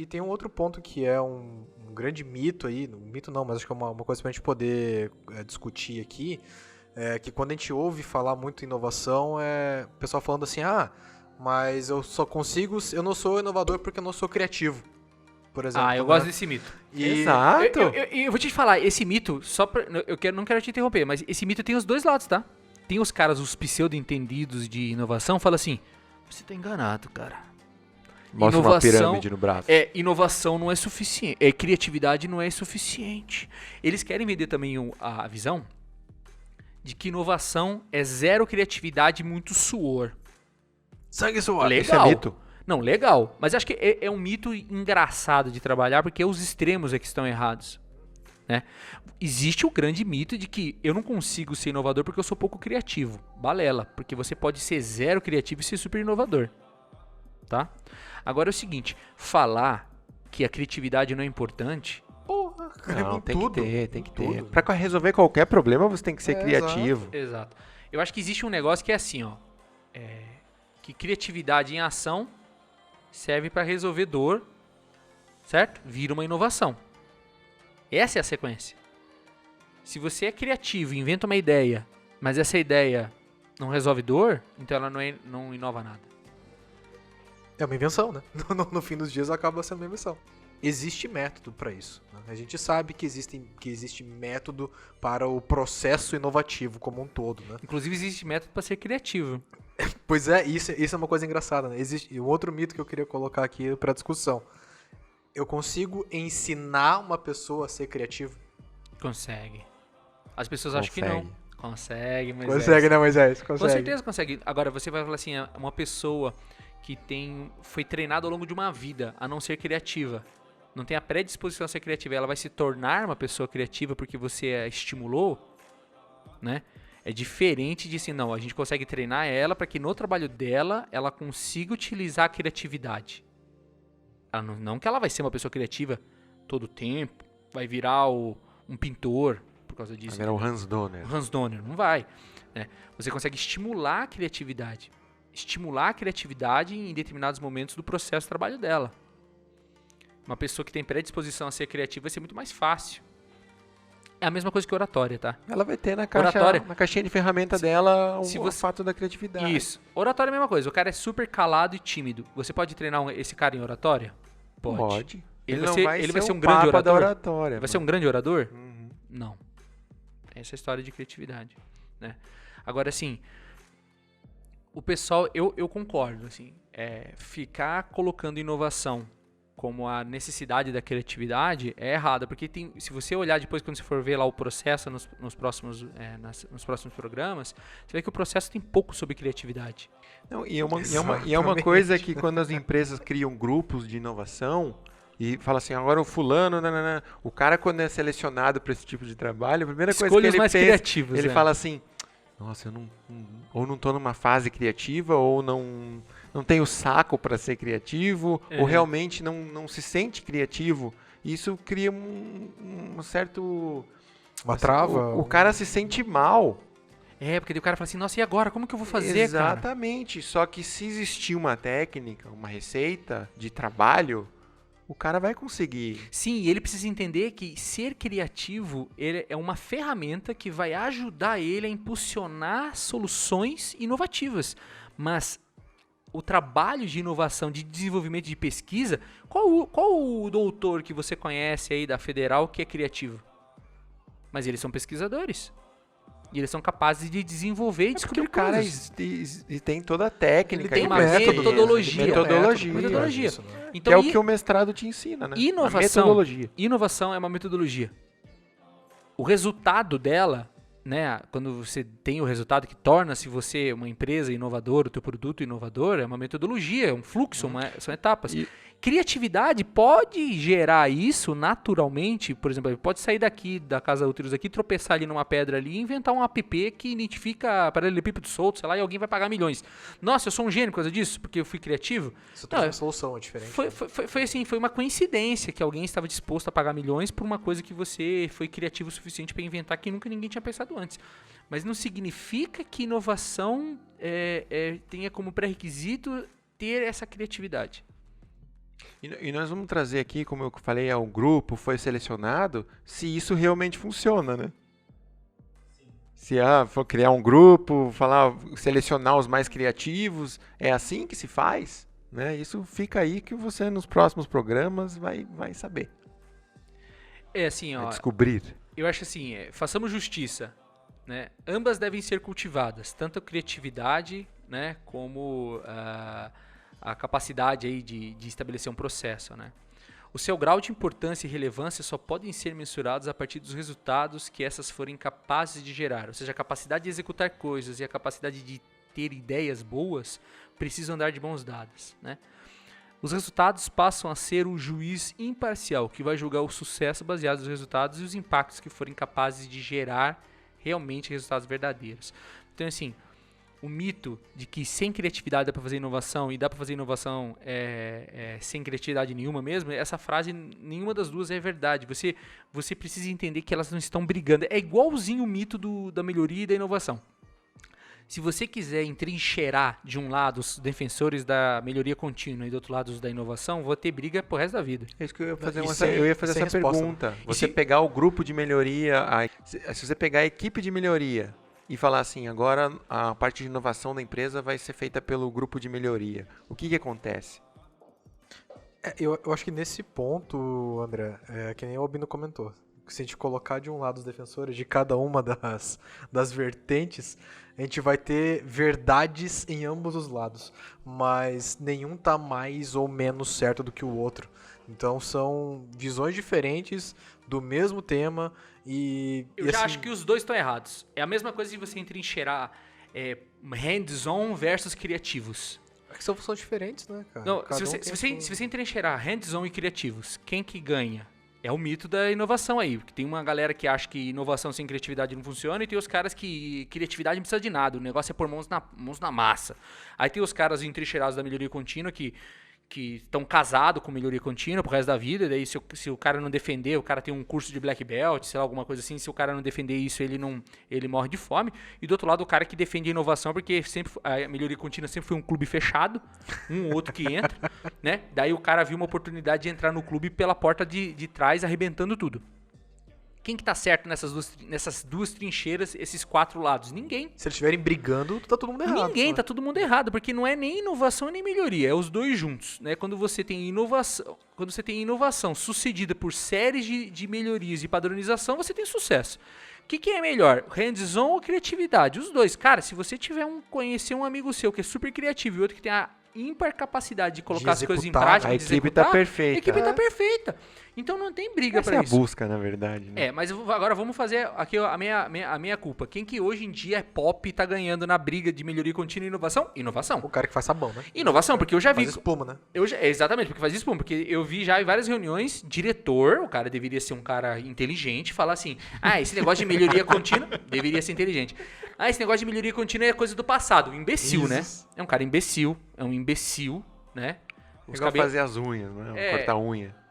E tem um outro ponto que é um grande mito aí, um mito não, mas acho que é uma coisa pra gente poder discutir aqui, que quando a gente ouve falar muito em inovação, o pessoal falando assim, mas eu não sou inovador porque eu não sou criativo, por exemplo. Eu gosto desse mito. Exato. Eu vou te falar, esse mito, não quero te interromper, mas esse mito tem os dois lados, tá? Tem os caras, os pseudo-entendidos de inovação, falam assim, você tá enganado, cara. Mostra uma pirâmide no braço. Inovação não é suficiente, criatividade não é suficiente. Eles querem vender também a visão de que inovação é zero criatividade e muito suor. Sangue e suor. Legal. Isso é mito? Não, legal. Mas acho que é um mito engraçado de trabalhar, porque os extremos é que estão errados. Né? Existe o grande mito de que eu não consigo ser inovador porque eu sou pouco criativo. Balela, porque você pode ser zero criativo e ser super inovador. Tá? Agora é o seguinte, falar que a criatividade não é importante... Porra, Não, tem que ter. Tudo. Pra resolver qualquer problema, você tem que ser criativo. Exato. Eu acho que existe um negócio que é assim, ó. Que criatividade em ação serve para resolver dor, certo? Vira uma inovação. Essa é a sequência. Se você é criativo e inventa uma ideia, mas essa ideia não resolve dor, então ela não inova nada. É uma invenção, né? No fim dos dias acaba sendo uma invenção. Existe método para isso. Né? A gente sabe que existe método para o processo inovativo como um todo, né? Inclusive existe método para ser criativo. Pois é, isso é uma coisa engraçada, né? Existe um outro mito que eu queria colocar aqui para discussão. Eu consigo ensinar uma pessoa a ser criativa? Consegue. As pessoas acham que não. Consegue, mas Consegue, né, Moisés? Com certeza consegue. Agora, você vai falar assim, uma pessoa que foi treinada ao longo de uma vida a não ser criativa, não tem a predisposição a ser criativa, ela vai se tornar uma pessoa criativa porque você a estimulou, né? É diferente de assim, não, a gente consegue treinar ela para que no trabalho dela ela consiga utilizar a criatividade. Não que ela vai ser uma pessoa criativa todo o tempo, vai virar um pintor por causa disso. Vai virar o Hans Donner. O Hans Donner, não vai. Né? Você consegue estimular a criatividade. Estimular a criatividade em determinados momentos do processo de trabalho dela. Uma pessoa que tem predisposição a ser criativa vai ser muito mais fácil. É a mesma coisa que oratória, tá? Ela vai ter na caixinha de ferramenta dela o fato da criatividade. Isso. Oratória é a mesma coisa. O cara é super calado e tímido. Você pode treinar esse cara em oratória? Pode. Ele vai ser um grande orador? Da oratória, vai ser um grande orador? Uhum. Não. Essa é a história de criatividade. Né? Agora, assim... O pessoal, eu concordo, assim, ficar colocando inovação como a necessidade da criatividade é errado, porque se você olhar depois, quando você for ver lá o processo nos próximos programas, você vê que o processo tem pouco sobre criatividade. Não, e é uma coisa que quando as empresas criam grupos de inovação e fala assim, agora o fulano, o cara quando é selecionado para esse tipo de trabalho, a primeira coisa que ele mais pensa, criativos, ele fala assim, nossa, eu não tô numa fase criativa, ou não tenho saco para ser criativo, ou realmente não se sente criativo. Isso cria um certo... Uma trava. O cara se sente mal. Porque o cara fala assim, nossa, e agora? Como que eu vou fazer, Exatamente. Cara? Só que se existir uma técnica, uma receita de trabalho, o cara vai conseguir. Sim, e ele precisa entender que ser criativo ele é uma ferramenta que vai ajudar ele a impulsionar soluções inovativas. Mas o trabalho de inovação, de desenvolvimento de pesquisa, qual o doutor que você conhece aí da Federal que é criativo? Mas eles são pesquisadores. E eles são capazes de desenvolver e descobrir coisas. E tem toda a técnica. Ele tem uma metodologia. Então, que é o que o mestrado te ensina, né? Inovação é uma metodologia. O resultado dela, né? Quando você tem o resultado que torna-se você uma empresa inovadora, o teu produto inovador, é uma metodologia, é um fluxo, são etapas. Criatividade pode gerar isso naturalmente, por exemplo, pode sair daqui, da Casa Úteros aqui, tropeçar ali numa pedra ali e inventar um app que identifica paralelepípedo solto, sei lá, e alguém vai pagar milhões. Nossa, eu sou um gênio por causa disso, porque eu fui criativo. Isso tem uma solução diferente. Foi uma coincidência que alguém estava disposto a pagar milhões por uma coisa que você foi criativo o suficiente para inventar que nunca ninguém tinha pensado antes. Mas não significa que inovação tenha como pré-requisito ter essa criatividade. E nós vamos trazer aqui, como eu falei, um grupo foi selecionado, se isso realmente funciona, né? Se for criar um grupo, selecionar os mais criativos, é assim que se faz, né? Isso fica aí que você nos próximos programas vai saber. É assim, Vai ó, descobrir. eu acho assim, façamos justiça, né? Ambas devem ser cultivadas, tanto a criatividade, né, como a capacidade aí de estabelecer um processo, né? O seu grau de importância e relevância só podem ser mensurados a partir dos resultados que essas forem capazes de gerar. Ou seja, a capacidade de executar coisas e a capacidade de ter ideias boas precisam andar de mãos dadas, né? Os resultados passam a ser o juiz imparcial que vai julgar o sucesso baseado nos resultados e os impactos que forem capazes de gerar realmente resultados verdadeiros. Então, assim, o mito de que sem criatividade dá para fazer inovação e dá para fazer inovação sem criatividade nenhuma mesmo, essa frase, nenhuma das duas é verdade. Você precisa entender que elas não estão brigando. É igualzinho o mito da melhoria e da inovação. Se você quiser entrincheirar de um lado os defensores da melhoria contínua e do outro lado os da inovação, vou ter briga pro resto da vida. É isso que eu ia fazer, sem essa resposta, pergunta. Você pegar o grupo de melhoria, se você pegar a equipe de melhoria e falar assim, agora a parte de inovação da empresa vai ser feita pelo grupo de melhoria, o que acontece? Eu acho que nesse ponto, André, que nem o Albino comentou, se a gente colocar de um lado os defensores de cada uma das vertentes, a gente vai ter verdades em ambos os lados, mas nenhum tá mais ou menos certo do que o outro. Então são visões diferentes do mesmo tema e... Eu já acho que os dois estão errados. É a mesma coisa de você entrincheirar hands-on versus criativos. É que são diferentes, né, cara? Não, se você entrincheirar hands-on e criativos, quem que ganha? É o mito da inovação aí. Porque tem uma galera que acha que inovação sem criatividade não funciona e tem os caras que criatividade não precisa de nada. O negócio é pôr mãos na massa. Aí tem os caras entrincheirados da melhoria contínua que estão casados com melhoria contínua pro resto da vida. E daí se o cara não defender, o cara tem um curso de black belt, sei lá, alguma coisa assim. Se o cara não defender isso, ele morre de fome. E do outro lado, o cara que defende a inovação, porque sempre a melhoria contínua sempre foi um clube fechado. Um ou outro que entra, né? Daí o cara viu uma oportunidade de entrar no clube pela porta de trás, arrebentando tudo. Quem que tá certo nessas duas trincheiras, esses quatro lados? Ninguém. Se eles estiverem brigando, tá todo mundo errado. Ninguém, tá todo mundo errado, porque não é nem inovação nem melhoria, é os dois juntos, né? Quando você tem inovação sucedida por séries de melhorias e padronização, você tem sucesso. O que é melhor, hands-on ou criatividade? Os dois. Cara, se você conhecer um amigo seu que é super criativo e outro que tem a ímpar capacidade de colocar as coisas em prática, a equipe tá perfeita. A equipe tá perfeita. Então não tem briga pra isso. Essa é a busca, na verdade. Né? Mas agora vamos fazer aqui a minha culpa. Quem que hoje em dia é pop e tá ganhando na briga de melhoria contínua e inovação? Inovação. O cara que faz sabão, né? Inovação, porque eu já vi... Faz espuma, né? Exatamente, porque faz espuma. Porque eu vi já em várias reuniões, diretor, o cara deveria ser um cara inteligente, falar assim, esse negócio de melhoria contínua deveria ser inteligente. Esse negócio de melhoria contínua é coisa do passado. Um imbecil, né? É um cara imbecil, né? Igual fazer as unhas, né? Cortar a unha.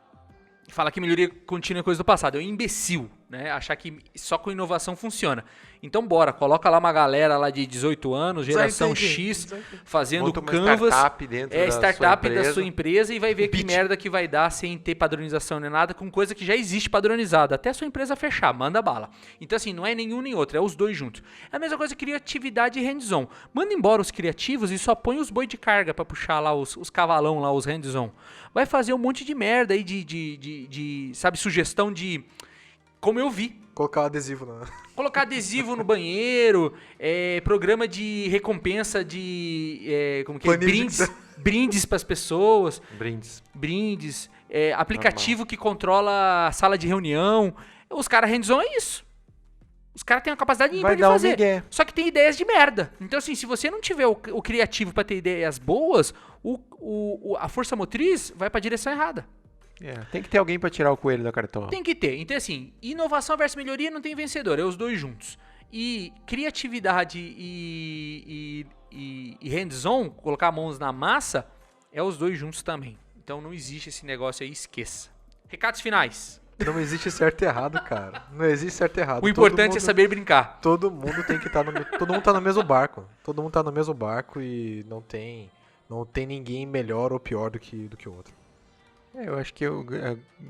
Fala que melhoria contínua é coisa do passado. É um imbecil, né? Achar que só com inovação funciona. Então bora, coloca lá uma galera lá de 18 anos, geração X, fazendo monta uma canvas. Startup dentro da sua empresa e vai ver que merda que vai dar sem ter padronização nem nada, com coisa que já existe padronizada. Até a sua empresa fechar, manda bala. Então assim, não é nenhum nem outro, é os dois juntos. É a mesma coisa criatividade e hands-on. Manda embora os criativos e só põe os boi de carga pra puxar lá os cavalão lá, os hands-on. Vai fazer um monte de merda aí sabe, sugestão de... Como eu vi. Colocar adesivo, né? Colocar adesivo no banheiro, programa de recompensa de... como que é? Brindes para as pessoas. Brindes. Aplicativo que controla a sala de reunião. Os caras hands-on é isso. Os caras têm uma capacidade ímpar de fazer. Só que tem ideias de merda. Então, assim, se você não tiver o criativo para ter ideias boas, a força motriz vai para a direção errada. Tem que ter alguém para tirar o coelho da cartola. Tem que ter. Então, assim, inovação versus melhoria não tem vencedor, é os dois juntos. E criatividade e hands-on, colocar mãos na massa, é os dois juntos também. Então não existe esse negócio aí, esqueça. Recados finais. Não existe certo e errado, cara. Não existe certo e errado. O importante é saber brincar. Todo mundo tem que estar todo mundo tá no mesmo barco. Todo mundo tá no mesmo barco e não tem ninguém melhor ou pior do que o outro. Eu acho que o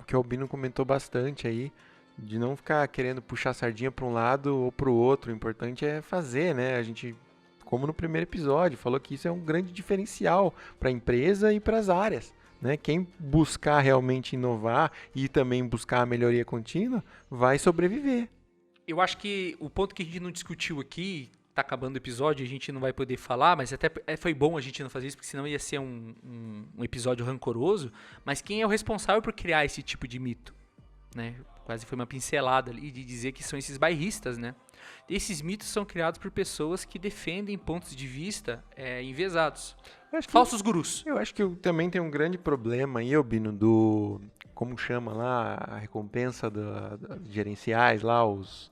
que o Albino comentou bastante aí, de não ficar querendo puxar a sardinha para um lado ou para o outro. O importante é fazer, né? A gente, como no primeiro episódio, falou que isso é um grande diferencial para a empresa e para as áreas, né? Quem buscar realmente inovar e também buscar a melhoria contínua vai sobreviver. Eu acho que o ponto que a gente não discutiu aqui, tá acabando o episódio, a gente não vai poder falar, mas até foi bom a gente não fazer isso, porque senão ia ser um episódio rancoroso. Mas quem é o responsável por criar esse tipo de mito? Né? Quase foi uma pincelada ali de dizer que são esses bairristas, né? Esses mitos são criados por pessoas que defendem pontos de vista enviesados. Falsos gurus. Eu acho que também tem um grande problema aí, Albino, do... Como chama lá a recompensa gerenciais lá, os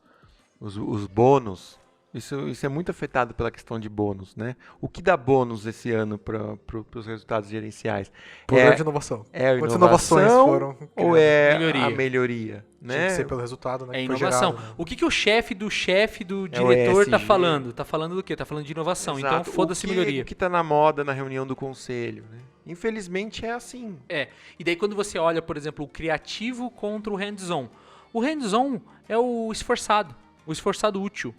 bônus. Isso é muito afetado pela questão de bônus, né? O que dá bônus esse ano para os resultados gerenciais? Poder de inovação. É a Quantas inovações foram criadas? Ou é Melhoria. a melhoria? Né? Tinha que ser pelo resultado, né? É que foi inovação. gerado, né? O que o chefe do o diretor tá ESG. falando? Tá falando do quê? Tá falando de inovação. Exato. Então foda-se melhoria. O que está na moda na reunião do conselho, né? Infelizmente é assim. E daí quando você olha, por exemplo, o criativo contra o hands-on. O hands-on é o esforçado útil.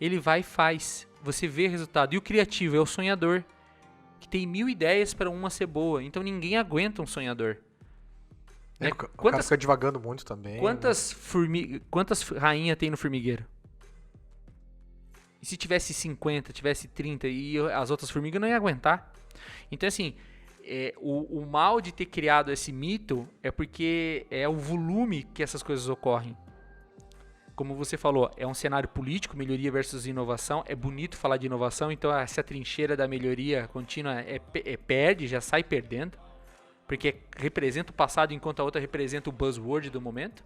Ele vai e faz. Você vê resultado. E o criativo é o sonhador, que tem 1000 ideias para uma ser boa. Então ninguém aguenta um sonhador. Né? O cara fica divagando muito também. Quantas rainhas tem no formigueiro? E se tivesse 50, tivesse 30 e as outras formigas não iam aguentar? Então assim, o mal de ter criado esse mito é porque é o volume que essas coisas ocorrem. Como você falou, é um cenário político, melhoria versus inovação. É bonito falar de inovação, então essa trincheira da melhoria contínua perde, já sai perdendo. Porque representa o passado, enquanto a outra representa o buzzword do momento.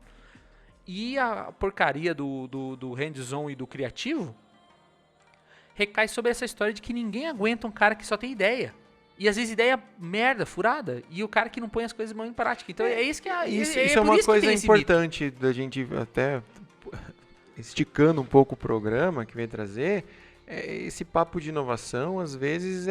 E a porcaria do hands-on e do criativo recai sobre essa história de que ninguém aguenta um cara que só tem ideia. E às vezes ideia merda, furada. E o cara que não põe as coisas em prática. Então é isso que Isso é é por uma isso que coisa tem esse importante da gente até esticando um pouco o programa que vem trazer. Esse papo de inovação às vezes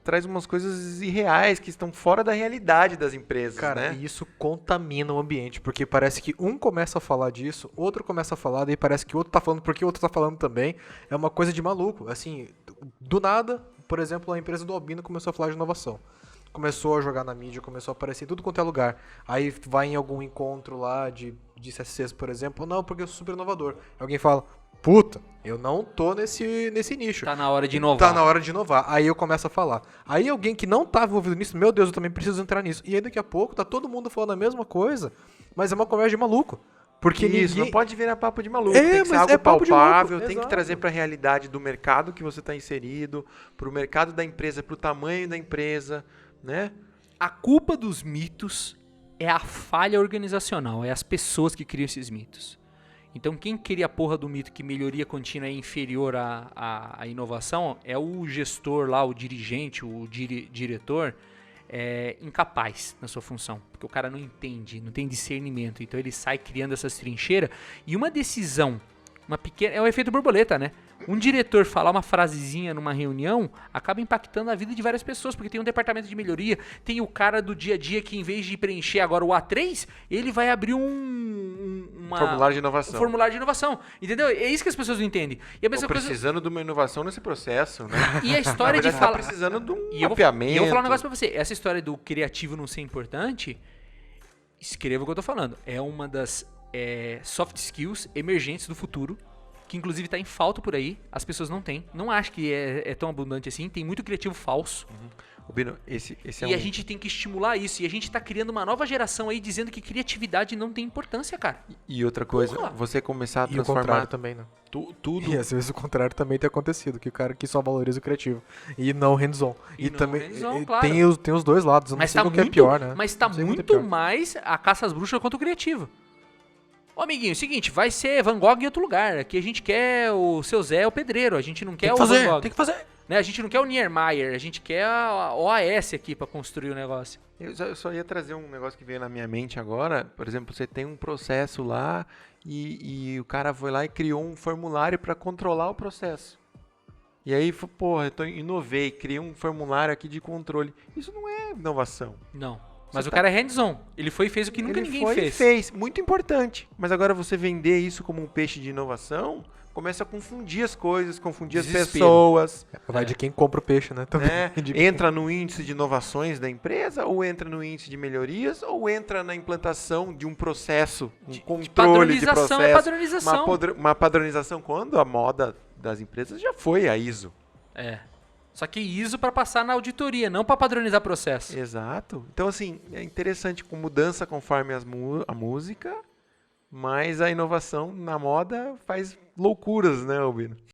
traz umas coisas irreais que estão fora da realidade das empresas, Cara, né? e isso contamina o ambiente, porque parece que um começa a falar disso, outro começa a falar, daí parece que o outro tá falando porque o outro tá falando também. É uma coisa de maluco. Assim, do nada, por exemplo, a empresa do Albino começou a falar de inovação. Começou a jogar na mídia, começou a aparecer em tudo quanto é lugar. Aí vai em algum encontro lá de CSCs, por exemplo, não, porque eu sou super inovador. Alguém fala, puta, eu não tô nesse nicho. Tá na hora de inovar. Tá na hora de inovar. Aí eu começo a falar. Aí alguém que não tava envolvido nisso, meu Deus, eu também preciso entrar nisso. E aí daqui a pouco tá todo mundo falando a mesma coisa, mas é uma conversa de maluco. Porque isso, ninguém... não pode virar papo de maluco, É, tem que ser mas algo é papo de palpável, louco, tem que exato. trazer para a realidade do mercado que você está inserido, para o mercado da empresa, para o tamanho da empresa, né? A culpa dos mitos é a falha organizacional, é as pessoas que criam esses mitos. Então quem cria a porra do mito que melhoria contínua é inferior à inovação é o gestor lá, o dirigente, o diretor, incapaz na sua função. Porque o cara não entende, não tem discernimento. Então ele sai criando essas trincheiras. E uma decisão, uma pequena... É o efeito borboleta, né? Um diretor falar uma frasezinha numa reunião acaba impactando a vida de várias pessoas, porque tem um departamento de melhoria, tem o cara do dia a dia que em vez de preencher agora o A3, ele vai abrir formulário de inovação. Um formulário de inovação, entendeu? É isso que as pessoas não entendem. E a mesma coisa... precisando de uma inovação nesse processo, né? E a história de falar... precisando de um E eu mapeamento. vou falar um negócio pra você. Essa história do criativo não ser importante, escreva o que eu tô falando. É uma das soft skills emergentes do futuro, que inclusive está em falta por aí, as pessoas não têm. Não acho que é tão abundante assim, tem muito criativo falso. Bino, esse é E a gente tem que estimular isso, e a gente está criando uma nova geração aí dizendo que criatividade não tem importância, cara. E outra coisa, Porra! você começar a E o contrário transformar também, né? tudo... E às vezes o contrário também tem acontecido, que o cara que só valoriza o criativo e não o hands-on. E não também hands-on, claro. tem os dois lados, eu não Mas sei tá qual que é muito, pior, né? mas tá Não sei qual que é muito pior. mais a caça às bruxas quanto o criativo. Ô amiguinho, seguinte, vai ser Van Gogh em outro lugar. Aqui a gente quer o seu Zé, o pedreiro. A gente não quer o Van Gogh. Tem que fazer. Né? A gente não quer o Niemeyer, a gente quer a OAS aqui pra construir o negócio. Eu só ia trazer um negócio que veio na minha mente agora. Por exemplo, você tem um processo lá e o cara foi lá e criou um formulário para controlar o processo. E aí, porra, inovei, criei um formulário aqui de controle. Isso não é inovação. Não. Mas o cara é hands-on. Ele foi e fez o que nunca ninguém fez. Fez. Muito importante. Mas agora você vender isso como um peixe de inovação, começa a confundir as coisas, confundir as Desespero. pessoas. Vai de quem compra o peixe, né? Também. Né? De- Entra no índice de inovações da empresa, ou entra no índice de melhorias, ou entra na implantação de um processo, um controle de Padronização processo. é padronização. Uma padronização quando a moda das empresas já foi a ISO. É. Só que ISO para passar na auditoria, não para padronizar processo. Exato. Então, assim, é interessante com mudança conforme a música, mas a inovação na moda faz loucuras, né, Albino?